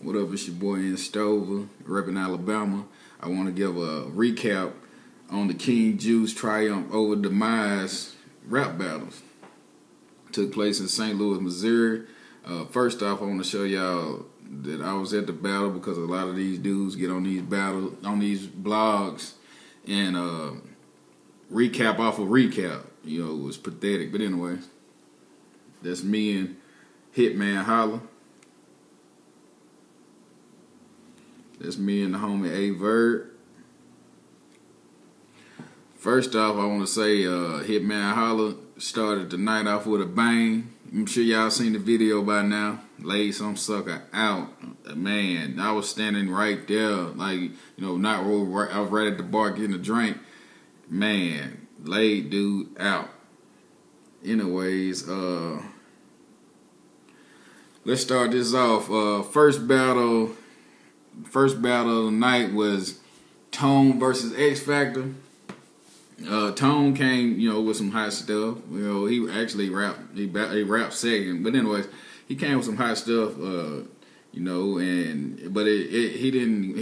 What up, it's your boy in Stover, repping Alabama. I want to give a recap on the King Juce triumph over Demise rap battles. Took place in St. Louis, Missouri. First off, I want to show y'all that I was at the battle because a lot of these dudes get on these blogs and recap off of recap. You know, it was pathetic. But anyway, that's me and Hitman Holla. That's me and the homie Verb. First off, I want to say Hitman Holla started the night off with a bang. I'm sure y'all seen the video by now. Laid some sucker out. Man, I was standing right there, like, you know, I was right at the bar getting a drink. Man, laid dude out. Anyways, let's start this off. First battle of the night was Tone versus X Factor. Tone came, you know, with some hot stuff. You know, he actually rapped. He rapped second, but anyways, he came with some hot stuff. You know, but he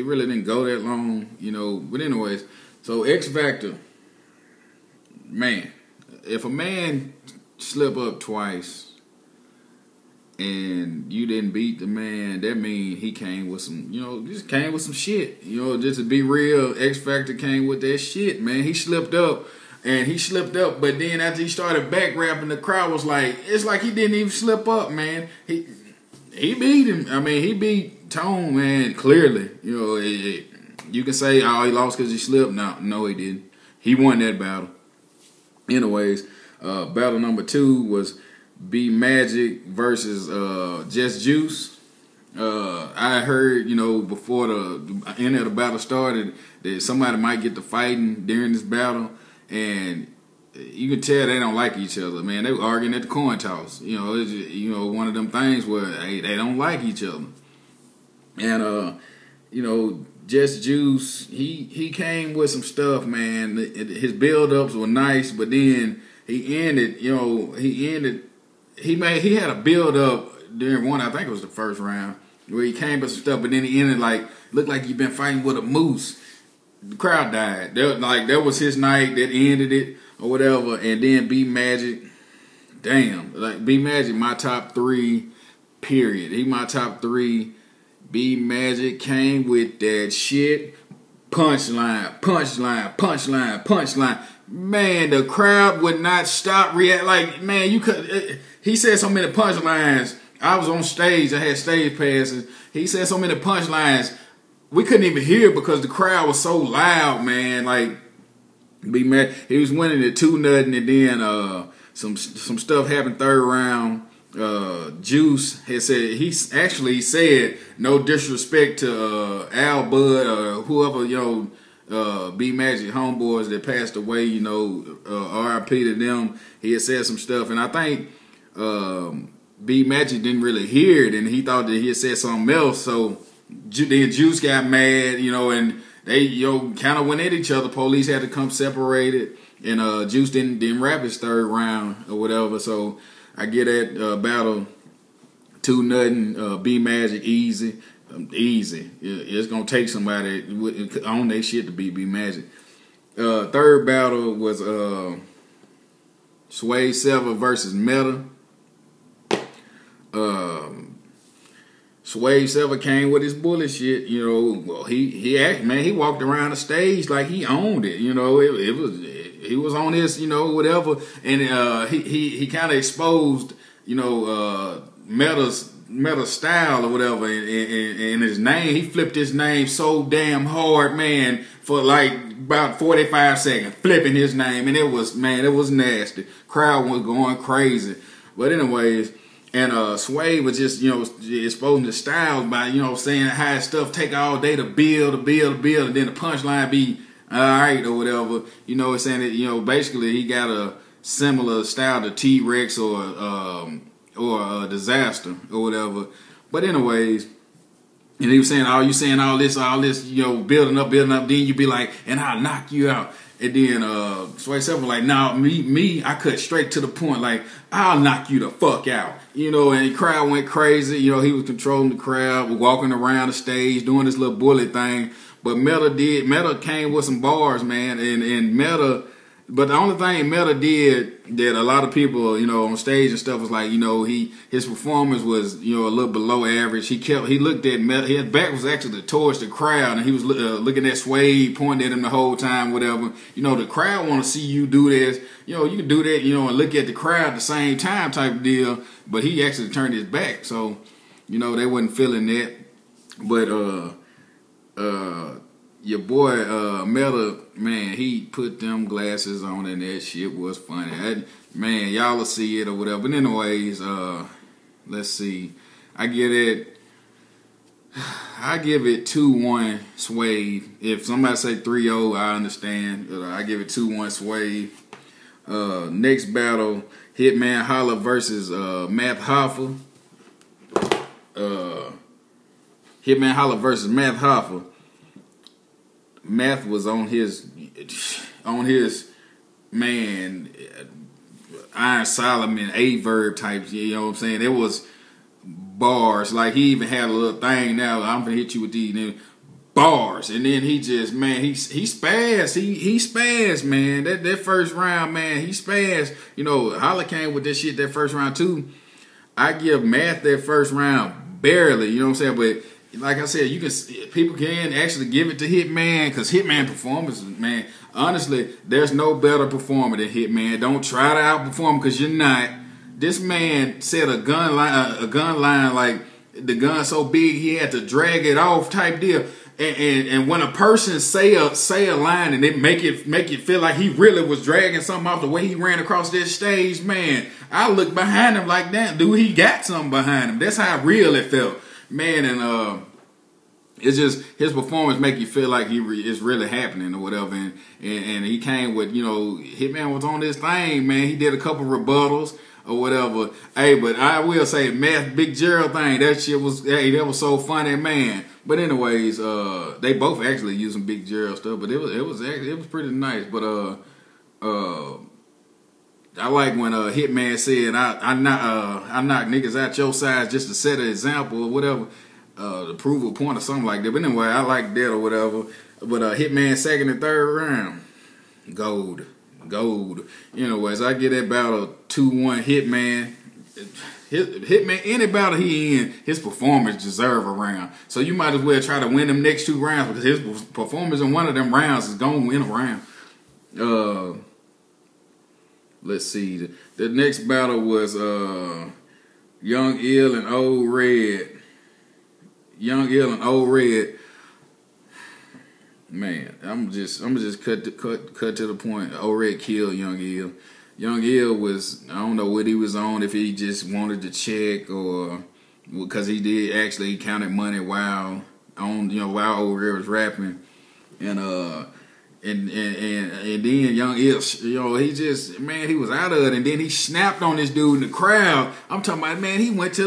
really didn't go that long. You know, but anyways, so X Factor, man, if a man slip up twice and you didn't beat the man, that means he came with some, you know, just came with some shit. You know, just to be real, X Factor came with that shit, man. He slipped up, but then after he started back rapping, the crowd was like, it's like he didn't even slip up, man. He beat him. I mean, he beat Tone, man, clearly. You know, you can say, oh, he lost because he slipped. No, he didn't. He won that battle. Anyways, battle number 2 was B Magic versus Just Juice. I heard, you know, before the end of the battle started that somebody might get to fighting during this battle, and you can tell they don't like each other, man. They were arguing at the coin toss. You know, it's just, you know, one of them things where they don't like each other. And you know, Just Juice, he came with some stuff, man. His build-ups were nice, but then he had a build up during one, I think it was the first round, where he came with some stuff, but then he ended like, looked like you've been fighting with a moose. The crowd died. That was his night that ended it or whatever. And then B Magic, damn, like B Magic, my top 3, period. He my top 3. B Magic came with that shit. Punchline, punchline, punchline, punchline. Man, the crowd would not stop react. Like, man, you could. He said so many punchlines. I was on stage. I had stage passes. He said so many punchlines. We couldn't even hear because the crowd was so loud, man. Like, be mad. He was winning at 2-0, and then some stuff happened third round. Juice had said he said no disrespect to Al Bud or whoever, you know, B Magic homeboys that passed away, you know, R.I.P. to them. He had said some stuff, and I think B Magic didn't really hear it, and he thought that he had said something else. So then Juice got mad, you know, and they, you know, kind of went at each other. Police had to come separate it, and Juice didn't rap his third round or whatever. So I get that battle 2-0. B Magic easy. It's gonna take somebody on their shit to beat B Magic. Third battle was Swave Sevah versus Metta. Swave Sevah came with his bullshit. You know, well, he walked around the stage like he owned it. You know, he was on this, you know, whatever, and he kind of exposed, you know, Metta's style or whatever, and his name. He flipped his name so damn hard, man, for like about 45 seconds, flipping his name, and it was nasty. Crowd was going crazy. But anyways, and Swave was just, you know, exposing the styles by, you know, saying how stuff take all day to build, and then the punchline be all right or whatever. You know, saying that, you know, basically he got a similar style to T-Rex or Disaster or whatever. But anyways, and he was saying, oh, you saying all this, you know, building up, then you be like, and I'll knock you out. And then Swave Sevah was like, nah, me, I cut straight to the point. Like, I'll knock you the fuck out. You know, and the crowd went crazy. You know, he was controlling the crowd, walking around the stage, doing this little bullet thing. But Metta came with some bars, man. And Metta, but the only thing Metta did that a lot of people, you know, on stage and stuff was like, you know, his performance was, you know, a little below average. He looked at Metta, his back was actually towards the crowd, and he was looking at Swave, pointing at him the whole time, whatever. You know, the crowd want to see you do this. You know, you can do that, you know, and look at the crowd at the same time type of deal. But he actually turned his back, so, you know, they wasn't feeling that. But your boy Metta, man, he put them glasses on and that shit was funny. Man, y'all will see it or whatever. But anyways, let's see. I give it 2-1 Swave. If somebody say 3-0, I understand. I give it 2-1 Swave. Next battle, Hitman Holla versus Hoffa. Hitman Holla versus Hoffa. Math was on his man Iron Solomon Verb types, you know what I'm saying? It was bars. Like, he even had a little thing now, I'm gonna hit you with these bars. And then he just, man, he spazzed. He spazzed, man. That first round, man, he spazzed. You know, Holla came with this shit that first round too. I give Math that first round barely, you know what I'm saying? But like I said, people can actually give it to Hitman, because Hitman performances, man, honestly, there's no better performer than Hitman. Don't try to outperform him, because you're not. This man said a gun line like the gun so big he had to drag it off type deal. And when a person say a line and it make it feel like he really was dragging something off the way he ran across this stage, man, I look behind him like, that dude, he got something behind him. That's how real it felt. Man, and it's just his performance make you feel like it's really happening or whatever. And he came with, you know, Hitman was on this thing, man. He did a couple rebuttals or whatever. Hey, but I will say, Math Big Gerald thing, that shit was, hey, that was so funny, man. But anyways, they both actually used some Big Gerald stuff, but it was pretty nice. But I like when Hitman said, I knock niggas out your size just to set an example or whatever, to prove a point or something like that. But anyway, I like that or whatever. But Hitman second and third round, gold. Anyways, I get that battle 2-1 Hitman. Hitman, any battle he in, his performance deserve a round. So you might as well try to win them next 2 rounds, because his performance in one of them rounds is going to win a round. Let's see. The next battle was Young Ill and Old Red. Man, I'm just cut to the point. Old Red killed Young Ill. Young Ill was, I don't know what he was on, if he just wanted to check or because he counted money while Old Red was rapping. And then Young Ill, you know, he just, man, he was out of it, and then he snapped on this dude in the crowd. I'm talking about, man, he was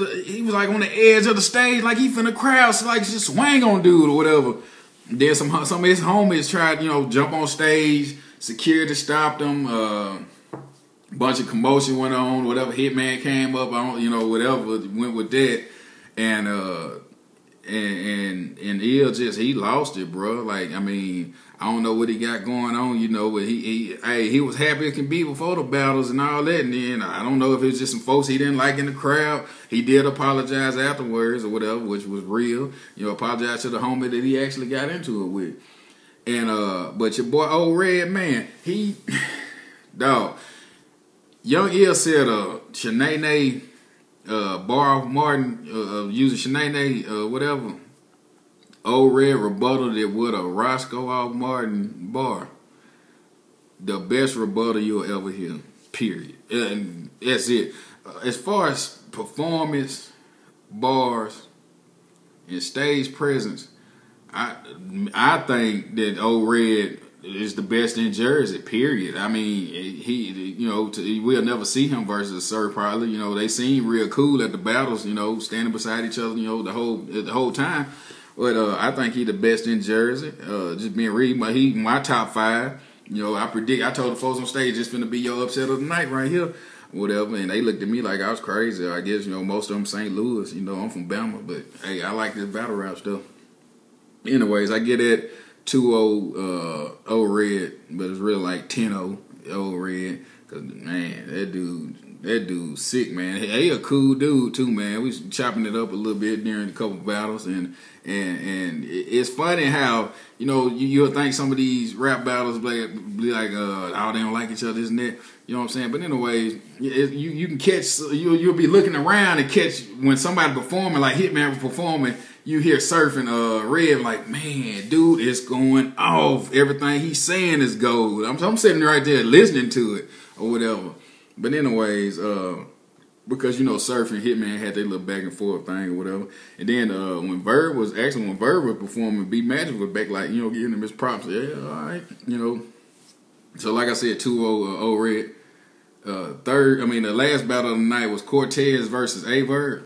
like on the edge of the stage, like he finna crowd, so like just swang on dude or whatever. And then some of his homies tried, you know, jump on stage, security stopped them, bunch of commotion went on, whatever. Hitman came up, whatever, went with that, and Ill just, he lost it, bro. Like, I mean, I don't know what he got going on, you know, but he was happy as can be before the battles and all that, and then I don't know if it was just some folks he didn't like in the crowd. He did apologize afterwards or whatever, which was real. You know, apologize to the homie that he actually got into it with. And but your boy Old Red, man, dog. Young Ill said Shanae bar off Martin, using Shanae whatever. Old Red rebutted it with a Roscoe off Martin bar. The best rebuttal you'll ever hear, period. And that's it. As far as performance, bars, and stage presence, I think that Old Red is the best in Jersey, period. I mean, we'll never see him versus Sir probably. You know, they seem real cool at the battles, you know, standing beside each other, you know, the whole time. But I think he the best in Jersey. Just being read, but he my top 5. You know, I told the folks on stage, it's finna be your upset of the night right here, whatever. And they looked at me like I was crazy. I guess, you know, most of them St. Louis. You know, I'm from Bama, but hey, I like this battle rap stuff. Anyways, I get at 2-0 red, but it's really like 10-0 red. Cause man, that dude sick, man. He a cool dude too, man. We was chopping it up a little bit during a couple battles, and it's funny how, you know, you'll think some of these rap battles be like, oh, they don't like each other, this and that. You know what I'm saying? But anyways, you can catch, you'll be looking around and catch when somebody performing, like Hitman was performing, you hear surfing Red, like, man, dude is going off. Everything he's saying is gold. I'm sitting right there listening to it or whatever. But anyways, because, you know, surfing, Hitman had their little back and forth thing or whatever. And then when Verb was performing, B Magic was back, like, you know, giving him his props. Yeah, all right, you know. So like I said, 2-0 red. The last battle of the night was Cortez versus Verb.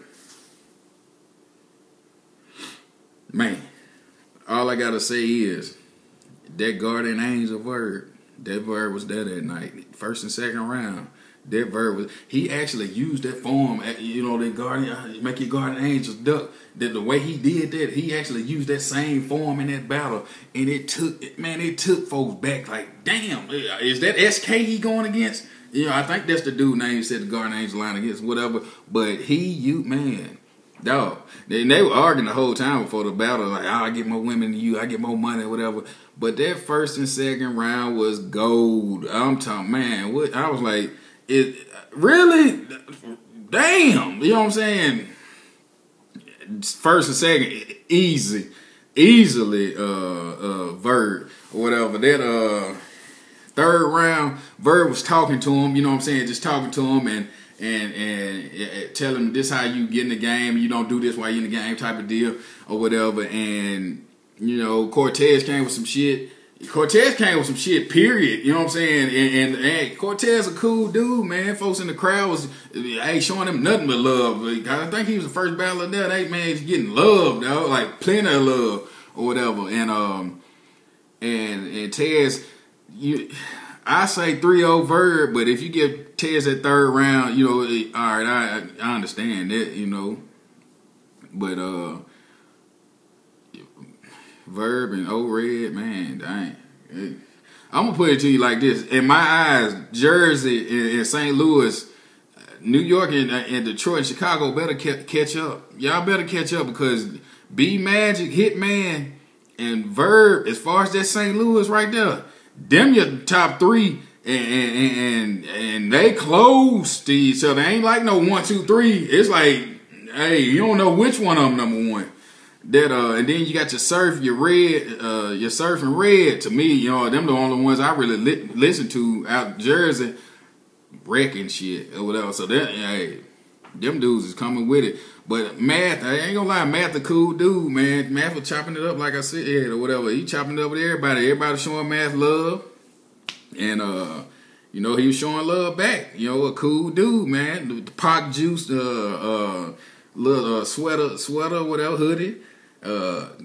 Man, all I gotta say is that guardian angel Verb, that Verb was there that night, first and second round. That Verb he actually used that form, you know, that guardian, make your guardian angels duck. That the way he did that, he actually used that same form in that battle, and it took folks back. Like, damn, is that SK he going against? You know, I think that's the dude name said the guardian angel line against, whatever. But man. Dog, they were arguing the whole time before the battle, like, oh, I get more women than you, I get more money, whatever. But that first and second round was gold. I'm talking, man, what? I was like, it really? Damn, you know what I'm saying? First and second, easily, Verb or whatever. That third round, Verb was talking to him, you know what I'm saying, just talking to him and tell him this how you get in the game, you don't do this while you in the game type of deal or whatever. And, you know, Cortez came with some shit, period. You know what I'm saying? And Cortez a cool dude, man. Folks in the crowd was showing him nothing but love. I think he was the first battler there. That man is getting love, dog, like plenty of love or whatever. And Tez, I say 3-0 Verb, but if you give Tez that third round, you know, all right, I understand that, you know. But Verb and Red, man, dang. I'm gonna put it to you like this: in my eyes, Jersey and St. Louis, New York and Detroit and Chicago better catch up. Y'all better catch up, because B Magic, Hitman, and Verb, as far as that St. Louis right there, them your top three, and they close to each other. Ain't like no 1, 2, 3. It's like, hey, you don't know which one of them number one. That and then you got your surf, your red, your surf and red. To me, you know, them the only ones I really listen to out Jersey, wrecking shit or whatever. So that, hey, them dudes is coming with it. But Math, I ain't gonna lie, Math a cool dude, man. Math was chopping it up like I said, or whatever. He chopping it up with everybody. Everybody showing Math love, and you know, he was showing love back. You know, a cool dude, man. The Pac Juice, little sweater, whatever, hoodie.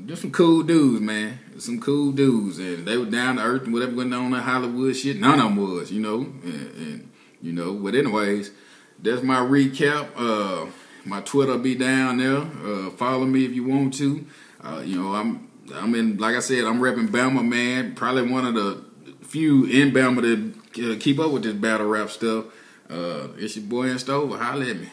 Just some cool dudes, man. Some cool dudes, and they were down to earth and whatever went on in Hollywood shit. None of them was, you know, and you know. But anyways, that's my recap. My Twitter be down there. Follow me if you want to. You know, I'm in. Like I said, I'm repping Bama, man. Probably one of the few in Bama that keep up with this battle rap stuff. It's your boy in Stover. Holla at me.